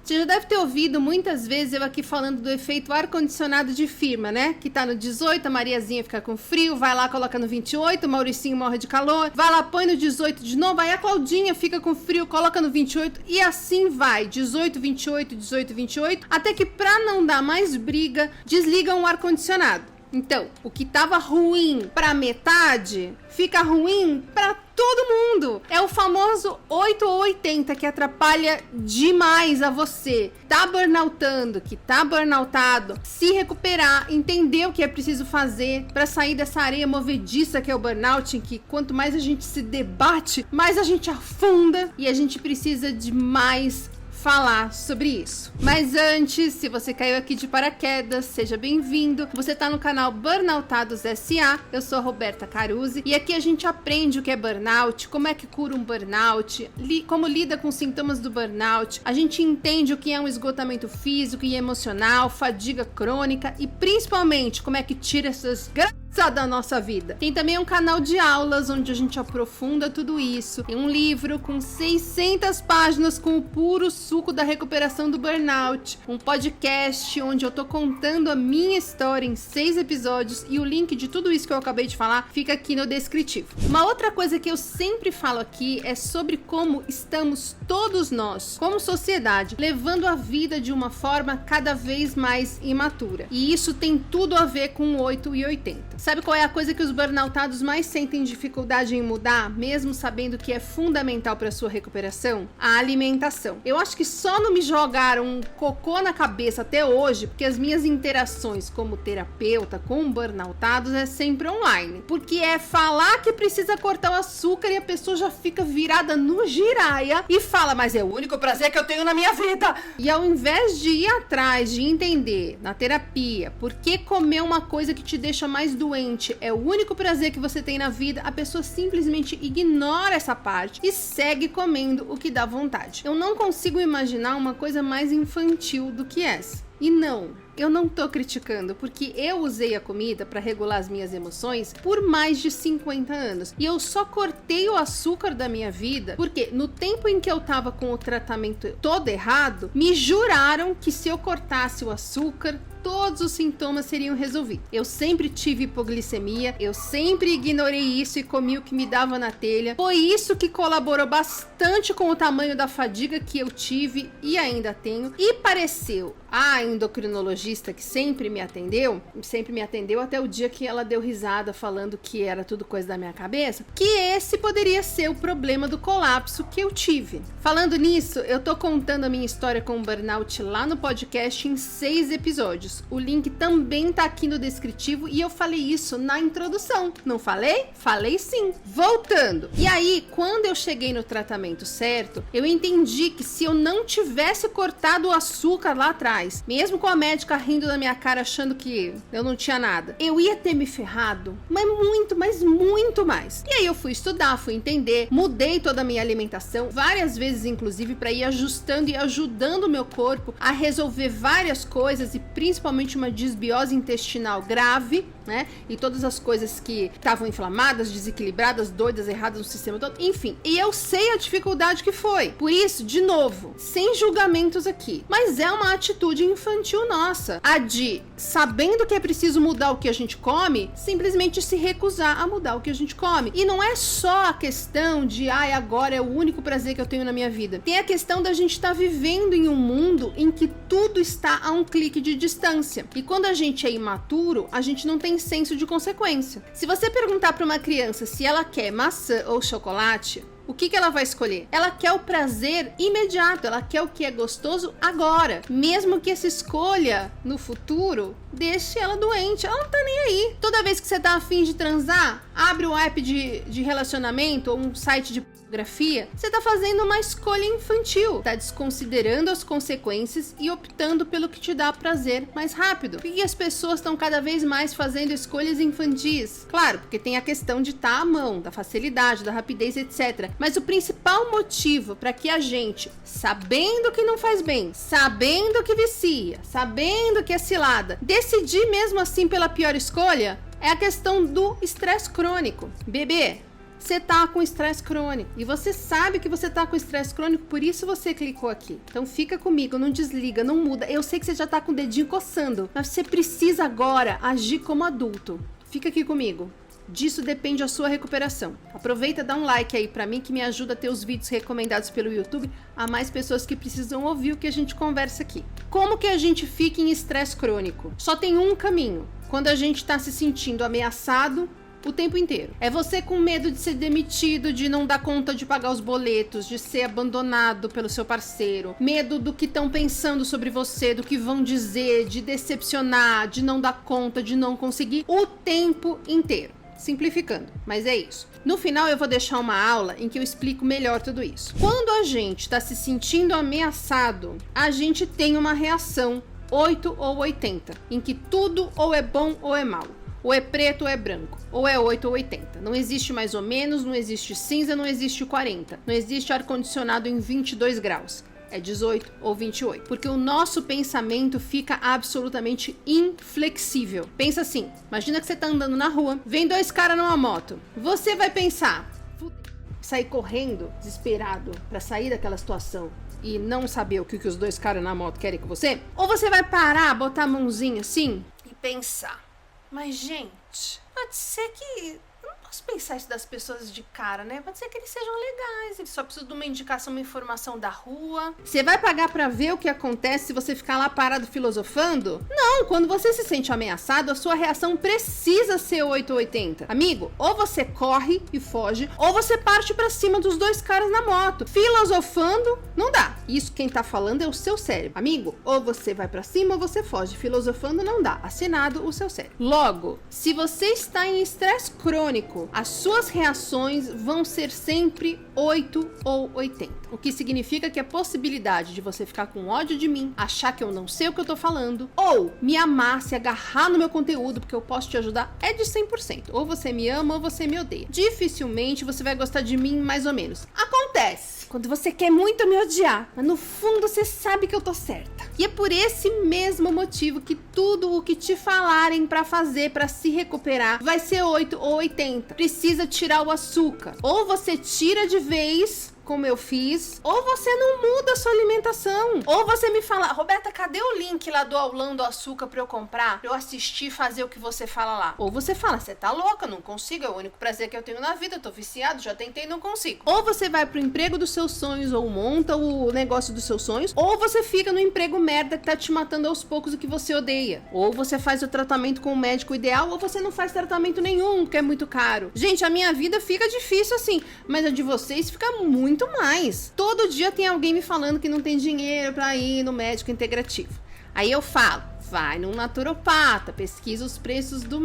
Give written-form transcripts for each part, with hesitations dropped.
Você já deve ter ouvido muitas vezes eu aqui falando do efeito ar-condicionado de firma, né? Que tá no 18, a Mariazinha fica com frio, vai lá, coloca no 28, o Mauricinho morre de calor, vai lá, põe no 18 de novo, aí a Claudinha fica com frio, coloca no 28 e assim vai, 18, 28, 18, 28, até que pra não dar mais briga, desligam o ar-condicionado. Então, o que tava ruim pra metade, fica ruim pra todo mundo. É o famoso 8 ou 80 que atrapalha demais a você. Tá burnoutando, que tá burnoutado, se recuperar, entender o que é preciso fazer pra sair dessa areia movediça que é o burnout, em que quanto mais a gente se debate, mais a gente afunda e a gente precisa de mais falar sobre isso. Mas antes, se você caiu aqui de paraquedas, seja bem-vindo. Você tá no canal Burnoutados SA, eu sou a Roberta Caruzzi e aqui a gente aprende o que é burnout, como é que cura um burnout, como lida com os sintomas do burnout, a gente entende o que é um esgotamento físico e emocional, fadiga crônica e principalmente como é que tira essas da nossa vida. Tem também um canal de aulas onde a gente aprofunda tudo isso. Tem um livro com 600 páginas com o puro suco da recuperação do burnout. Um podcast onde eu tô contando a minha história em 6 episódios e o link de tudo isso que eu acabei de falar fica aqui no descritivo. Uma outra coisa que eu sempre falo aqui é sobre como estamos todos nós, como sociedade, levando a vida de uma forma cada vez mais imatura. E isso tem tudo a ver com 8 e 80. Sabe qual é a coisa que os burnoutados mais sentem dificuldade em mudar, mesmo sabendo que é fundamental para sua recuperação? A alimentação. Eu acho que só não me jogaram um cocô na cabeça até hoje, porque as minhas interações como terapeuta com burnoutados é sempre online. Porque é falar que precisa cortar o açúcar e a pessoa já fica virada no giraia e fala, mas é o único prazer que eu tenho na minha vida. E ao invés de ir atrás, de entender na terapia por que comer uma coisa que te deixa mais doente é o único prazer que você tem na vida, a pessoa simplesmente ignora essa parte e segue comendo o que dá vontade. Eu não consigo imaginar uma coisa mais infantil do que essa. E não, eu não tô criticando, porque eu usei a comida para regular as minhas emoções por mais de 50 anos. E eu só cortei o açúcar da minha vida porque no tempo em que eu tava com o tratamento todo errado, me juraram que se eu cortasse o açúcar, todos os sintomas seriam resolvidos. Eu sempre tive hipoglicemia, eu sempre ignorei isso e comi o que me dava na telha. Foi isso que colaborou bastante com o tamanho da fadiga que eu tive e ainda tenho. E pareceu a endocrinologista que sempre me atendeu até o dia que ela deu risada falando que era tudo coisa da minha cabeça, que esse poderia ser o problema do colapso que eu tive. Falando nisso, eu tô contando a minha história com o burnout lá no podcast em 6 episódios. O link também tá aqui no descritivo e eu falei isso na introdução. Não falei? Falei sim. Voltando. E aí, quando eu cheguei no tratamento certo, eu entendi que se eu não tivesse cortado o açúcar lá atrás, mesmo com a médica rindo na minha cara achando que eu não tinha nada, eu ia ter me ferrado, mas muito mais. E aí eu fui estudar, fui entender, mudei toda a minha alimentação, várias vezes inclusive, para ir ajustando e ajudando o meu corpo a resolver várias coisas e principalmente uma desbiose intestinal grave, né? E todas as coisas que estavam inflamadas, desequilibradas, doidas, erradas no sistema todo, enfim. E eu sei a dificuldade que foi. Por isso, de novo, sem julgamentos aqui, mas é uma atitude infantil nossa, a de, sabendo que é preciso mudar o que a gente come, simplesmente se recusar a mudar o que a gente come. E não é só a questão de, agora é o único prazer que eu tenho na minha vida. Tem a questão da gente estar vivendo em um mundo em que tudo está a um clique de distância. E quando a gente é imaturo, a gente não tem senso de consequência. Se você perguntar para uma criança se ela quer maçã ou chocolate, o que ela vai escolher? Ela quer o prazer imediato, ela quer o que é gostoso agora. Mesmo que essa escolha no futuro deixe ela doente, ela não tá nem aí. Toda vez que você tá afim de transar, abre um app de relacionamento ou um site de pornografia, você tá fazendo uma escolha infantil, tá desconsiderando as consequências e optando pelo que te dá prazer mais rápido. Por que as pessoas estão cada vez mais fazendo escolhas infantis? Claro, porque tem a questão de estar à mão, da facilidade, da rapidez, etc. Mas o principal motivo para que a gente, sabendo que não faz bem, sabendo que vicia, sabendo que é cilada, decidir mesmo assim pela pior escolha, é a questão do estresse crônico. Bebê, você tá com estresse crônico. E você sabe que você tá com estresse crônico, por isso você clicou aqui. Então fica comigo, não desliga, não muda. Eu sei que você já tá com o dedinho coçando, mas você precisa agora agir como adulto. Fica aqui comigo. Disso depende a sua recuperação. Aproveita, dá um like aí pra mim que me ajuda a ter os vídeos recomendados pelo YouTube a mais pessoas que precisam ouvir o que a gente conversa aqui. Como que a gente fica em estresse crônico? Só tem um caminho. Quando a gente tá se sentindo ameaçado o tempo inteiro. É você com medo de ser demitido, de não dar conta de pagar os boletos, de ser abandonado pelo seu parceiro, medo do que estão pensando sobre você, do que vão dizer, de decepcionar, de não dar conta, de não conseguir, o tempo inteiro. Simplificando, mas é isso. No final eu vou deixar uma aula em que eu explico melhor tudo isso. Quando a gente está se sentindo ameaçado, a gente tem uma reação 8 ou 80, em que tudo ou é bom ou é mal. Ou é preto ou é branco, ou é 8 ou 80. Não existe mais ou menos, não existe cinza, não existe 40. Não existe ar-condicionado em 22 graus. É 18 ou 28. Porque o nosso pensamento fica absolutamente inflexível. Pensa assim, imagina que você tá andando na rua, vem dois caras numa moto. Você vai pensar, sair correndo, desesperado, pra sair daquela situação e não saber o que os dois caras na moto querem com você? Ou você vai parar, botar a mãozinha assim e pensar, mas gente, pode ser que... Eu não posso pensar isso das pessoas de cara, né? Pode ser que eles sejam legais, eles só precisam de uma indicação, uma informação da rua. Você vai pagar pra ver o que acontece se você ficar lá parado filosofando? Não, quando você se sente ameaçado, a sua reação precisa ser 8 ou 80. Amigo, ou você corre e foge, ou você parte pra cima dos dois caras na moto. Filosofando, não dá. Isso quem tá falando é o seu cérebro. Amigo, ou você vai pra cima ou você foge. Filosofando não dá. Assinado o seu cérebro. Logo, se você está em estresse crônico, as suas reações vão ser sempre 8 ou 80. O que significa que a possibilidade de você ficar com ódio de mim, achar que eu não sei o que eu tô falando, ou me amar, se agarrar no meu conteúdo porque eu posso te ajudar, é de 100%. Ou você me ama ou você me odeia. Dificilmente você vai gostar de mim mais ou menos. Acontece quando você quer muito me odiar, mas no fundo você sabe que eu tô certa. E é por esse mesmo motivo que tudo o que te falarem pra fazer pra se recuperar vai ser 8 ou 80. Precisa tirar o açúcar. Ou você tira de vez, como eu fiz, ou você não muda a sua alimentação. Ou você me fala, Roberta, cadê o link lá do aulão do açúcar pra eu comprar? Pra eu assistir e fazer o que você fala lá. Ou você fala, você tá louca, não consigo, é o único prazer que eu tenho na vida, eu tô viciado, já tentei, não consigo. Ou você vai pro emprego dos seus sonhos, ou monta o negócio dos seus sonhos, ou você fica no emprego merda que tá te matando aos poucos o que você odeia. Ou você faz o tratamento com o médico ideal, ou você não faz tratamento nenhum, que é muito caro. Gente, a minha vida fica difícil assim, mas a de vocês fica muito mais. Todo dia tem alguém me falando que não tem dinheiro pra ir no médico integrativo. Aí eu falo, vai num naturopata, pesquisa os preços dos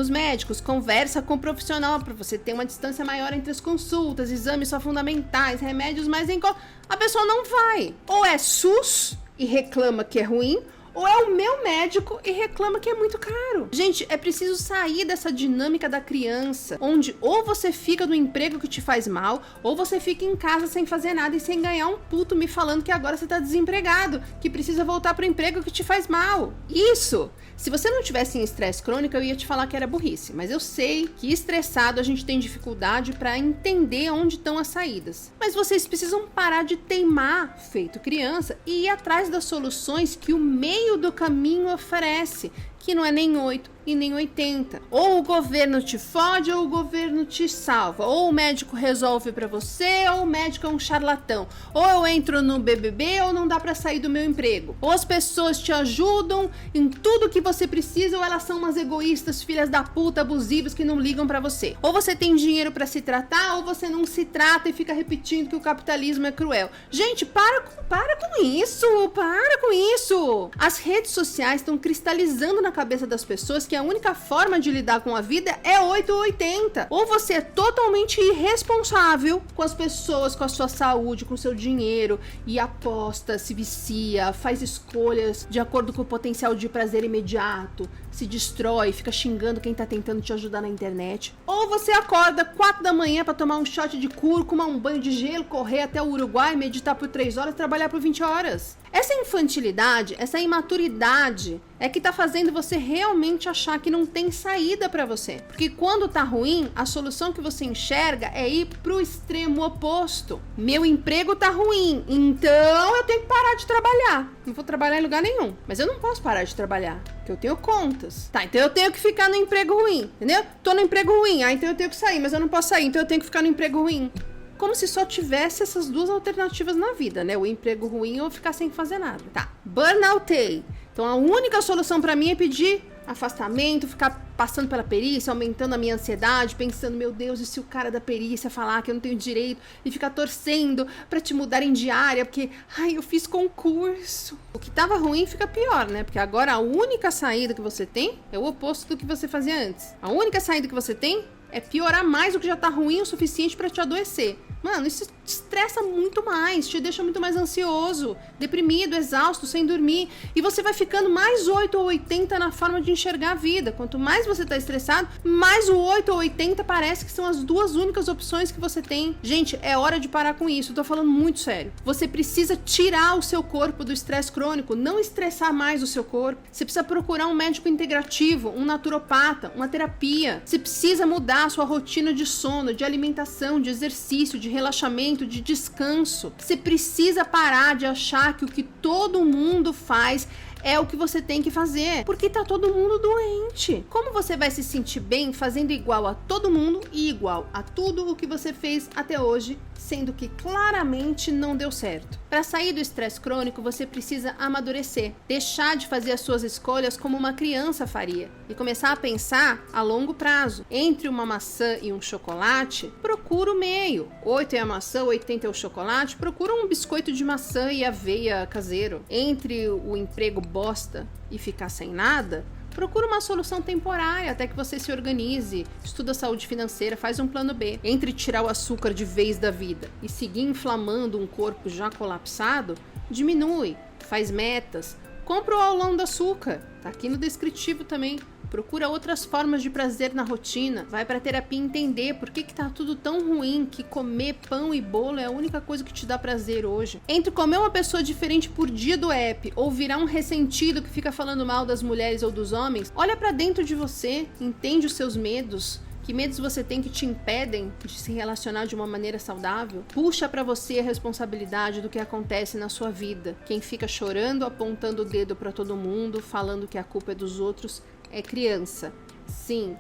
médicos, conversa com o profissional para você ter uma distância maior entre as consultas, exames só fundamentais, remédios mais em conta. A pessoa não vai. Ou é SUS e reclama que é ruim, ou é o meu médico e reclama que é muito caro. Gente, é preciso sair dessa dinâmica da criança, onde ou você fica no emprego que te faz mal, ou você fica em casa sem fazer nada e sem ganhar um puto me falando que agora você tá desempregado, que precisa voltar pro emprego que te faz mal. Isso! Se você não tivesse em estresse crônico, eu ia te falar que era burrice, mas eu sei que estressado a gente tem dificuldade para entender onde estão as saídas. Mas vocês precisam parar de teimar, feito criança, e ir atrás das soluções que o meio do caminho oferece, que não é nem 8 e nem 80. Ou o governo te fode ou o governo te salva. Ou o médico resolve pra você ou o médico é um charlatão. Ou eu entro no BBB ou não dá pra sair do meu emprego. Ou as pessoas te ajudam em tudo que você precisa ou elas são umas egoístas, filhas da puta, abusivas que não ligam pra você. Ou você tem dinheiro pra se tratar ou você não se trata e fica repetindo que o capitalismo é cruel. Gente, para com isso! Para com isso! As redes sociais estão cristalizando na cabeça das pessoas que a única forma de lidar com a vida é 8 ou 80. Ou você é totalmente irresponsável com as pessoas, com a sua saúde, com o seu dinheiro e aposta, se vicia, faz escolhas de acordo com o potencial de prazer imediato, se destrói, fica xingando quem tá tentando te ajudar na internet. Ou você acorda 4 da manhã pra tomar um shot de cúrcuma, um banho de gelo, correr até o Uruguai, meditar por 3 horas, trabalhar por 20 horas. Essa infantilidade, essa imaturidade é que tá fazendo você realmente achar que não tem saída pra você. Porque quando tá ruim, a solução que você enxerga é ir pro extremo oposto. Meu emprego tá ruim, então eu tenho que parar de trabalhar. Não vou trabalhar em lugar nenhum, mas eu não posso parar de trabalhar, porque eu tenho contas. Tá, então eu tenho que ficar no emprego ruim, entendeu? Tô no emprego ruim, então eu tenho que sair, mas eu não posso sair, então eu tenho que ficar no emprego ruim. Como se só tivesse essas duas alternativas na vida, né? O emprego ruim ou ficar sem fazer nada. Tá, burnoutei. Então a única solução pra mim é pedir afastamento, ficar passando pela perícia, aumentando a minha ansiedade, pensando, meu Deus, e se o cara da perícia falar que eu não tenho direito, e ficar torcendo pra te mudarem de área, porque, ai, eu fiz concurso. O que tava ruim fica pior, né? Porque agora a única saída que você tem é o oposto do que você fazia antes. A única saída que você tem é piorar mais o que já tá ruim o suficiente pra te adoecer. Mano, isso te estressa muito mais, te deixa muito mais ansioso, deprimido, exausto, sem dormir. E você vai ficando mais 8 ou 80 na forma de enxergar a vida. Quanto mais você tá estressado, mais o 8 ou 80 parece que são as duas únicas opções que você tem. Gente, é hora de parar com isso, eu tô falando muito sério. Você precisa tirar o seu corpo do estresse crônico, não estressar mais o seu corpo. Você precisa procurar um médico integrativo, um naturopata, uma terapia. Você precisa mudar a sua rotina de sono, de alimentação, de exercício, de relaxamento, de descanso. Você precisa parar de achar que o que todo mundo faz é o que você tem que fazer, porque tá todo mundo doente. Como você vai se sentir bem fazendo igual a todo mundo e igual a tudo o que você fez até hoje, sendo que claramente não deu certo? Para sair do estresse crônico, você precisa amadurecer, deixar de fazer as suas escolhas como uma criança faria e começar a pensar a longo prazo. Entre uma maçã e um chocolate, procura o meio. 8 é a maçã, 80 é o chocolate, procura um biscoito de maçã e aveia caseiro. Entre o emprego bosta e ficar sem nada, procura uma solução temporária até que você se organize, estuda saúde financeira, faz um plano B. Entre tirar o açúcar de vez da vida e seguir inflamando um corpo já colapsado, diminui, faz metas, compra o aulão do açúcar, tá aqui no descritivo também. Procura outras formas de prazer na rotina, vai pra terapia entender por que tá tudo tão ruim, que comer pão e bolo é a única coisa que te dá prazer hoje. Entre comer uma pessoa diferente por dia do app ou virar um ressentido que fica falando mal das mulheres ou dos homens, olha pra dentro de você, entende os seus medos. Que medos você tem que te impedem de se relacionar de uma maneira saudável? Puxa pra você a responsabilidade do que acontece na sua vida. Quem fica chorando, apontando o dedo pra todo mundo, falando que a culpa é dos outros, é criança. Sim,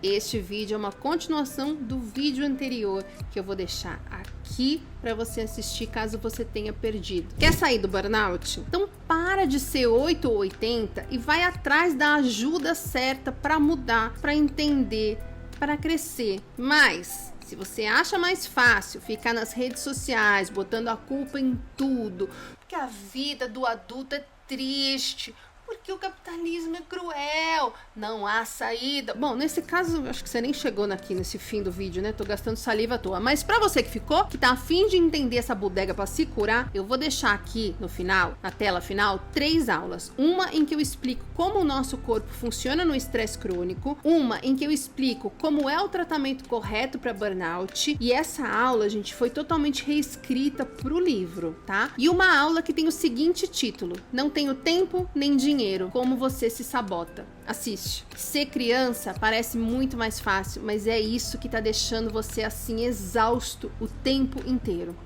este vídeo é uma continuação do vídeo anterior que eu vou deixar aqui para você assistir caso você tenha perdido. Quer sair do burnout? Então para de ser 8 ou 80 e vai atrás da ajuda certa para mudar, para entender, para crescer. Mas se você acha mais fácil ficar nas redes sociais botando a culpa em tudo, porque a vida do adulto é triste, porque o capitalismo é cruel, não há saída. Bom, nesse caso, acho que você nem chegou aqui nesse fim do vídeo, né? Tô gastando saliva à toa. Mas pra você que ficou, que tá afim de entender essa bodega pra se curar, eu vou deixar aqui no final, na tela final, 3 aulas. Uma em que eu explico como o nosso corpo funciona no estresse crônico. Uma em que eu explico como é o tratamento correto pra burnout. E essa aula, gente, foi totalmente reescrita pro livro, tá? E uma aula que tem o seguinte título: Não tenho tempo nem dinheiro. Como você se sabota. Assiste. Ser criança parece muito mais fácil, mas é isso que tá deixando você assim exausto o tempo inteiro.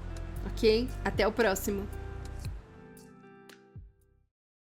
Ok? Até o próximo.